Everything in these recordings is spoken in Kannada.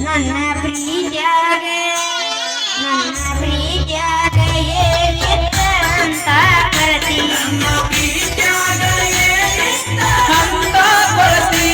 ನನ್ನ ಪ್ರೀತಿಯಾಗ ಏನಿತ್ತ ಅಂತ ಕಳತಿ ಅಂತ ಕೊಳತಿ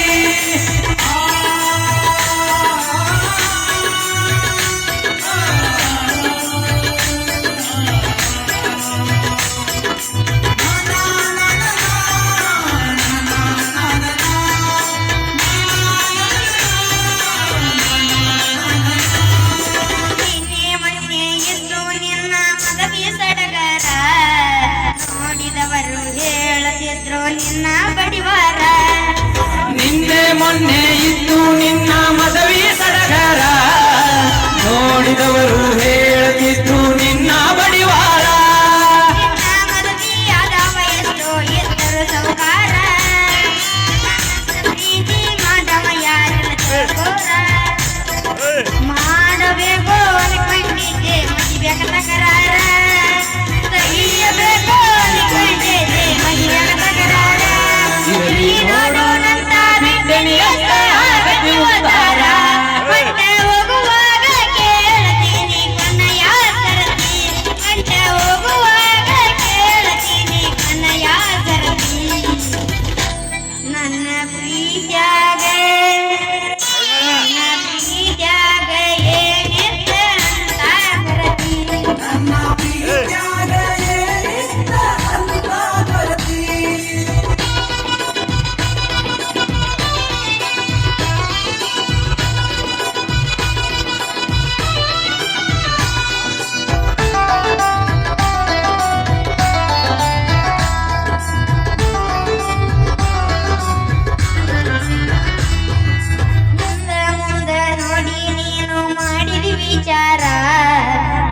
ನಿನ್ನ ಬಡಿವಾರ ನಿನ್ನೆ ಮೊನ್ನೆ ಇದ್ದು ನಿನ್ನ ಮದುವೆ ಸಡಗರ ನೋಡಿದವರು ಹೇಳುತ್ತಿದ್ದು ನಿನ್ನ ಬಡಿವಾರ ಮದುವೆಯಾದ ವಯಸ್ಸು ಎತ್ತರು ಸೌಕಾರ ಪ್ರೀತಿ ಮಾಡವ ಯಾರ ಮಾಡಬೇಕು ಅನ್ಕೊಂಡಿದ್ದೆ ಮದುವೆ ತಕರಾರ ತೆಗಿಯಬೇಕು ಅನ್ಕೊಂಡಿದ್ದೆ ಮದುವೆ ತಕರಾರ ನೋಡೋಣಂತ ಹೊಟ್ಟೆ ಹೋಗುವಾಗ ಕೇಳ್ತೀನಿ ಕನ್ನಯ್ಯ ಸರತಿ ಹೊಟ್ಟೆ ಹೋಗುವಾಗ ಕೇಳ್ತೀನಿ ಕನ್ನಯ್ಯ ಸರತಿ ನನ್ನ ಪ್ರೀತ್ಯಾಗ ಏನಿತ್ತ ಅಂತ ಬರತಿ ವಿಚಾರ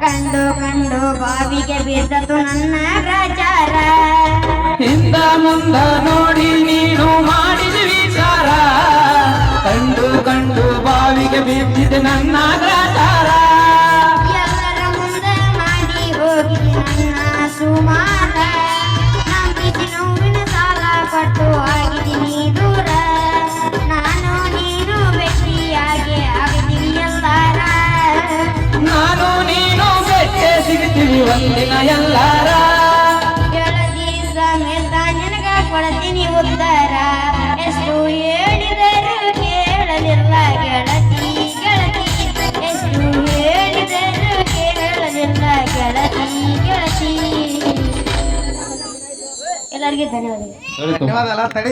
ಕಂಡು ಕಂಡು ಬಾವಿಗೆ ಬಿದ್ದತು ನನ್ನ ಗ್ರಾಚಾರ ಹಿಂದ ಮುಂದ ನೋಡಿ ನೀನು ಮಾಡಿದ ವಿಚಾರ ಕಂಡು ಕಂಡು ಬಾವಿಗೆ ಬಿದ್ದಿದೆ ನನ್ನ ಗ್ರಾಚಾರ ಎಲ್ಲರ ಮುಂದೆ ಮಾಡಿ ಹೋಗಿ ನನ್ನ ಸುಮಾರ ನಂಬಿಸಿ ನೋವಿನ ಸಾಲ ಪಟ್ಟು ಆಗಿದ್ದೀನಿ ದೂರ ನಾನು ನೀನು ಭೇಟಿಯಾಗಿ ಆಗಿದ್ದೀನಿ ಎಲ್ಲಾರ ನಾನು ನೀನು ಬೆಟ್ಟೆ ಸಿಗ್ತೀವಿ ಒಂದಿನ ಎಲ್ಲಾರ ಗೆಳತಿ ಸಮೇತ ನಿನಗ ಕೊಡ್ತೀನಿ ಉದ್ದಾರ ಎಷ್ಟು ಹೇಳಿದರು ಕೇಳಲಿಲ್ಲ ಗೆಳತಿ ಗೆಳತಿ ಎಷ್ಟು ಹೇಳಿದರು ಕೇಳಲಿಲ್ಲ ಗೆಳತಿ ಗೆಳತಿ ಎಲ್ಲರಿಗೂ ಧನ್ಯವಾದಗಳು. ಧನ್ಯವಾದ. ತಡಿ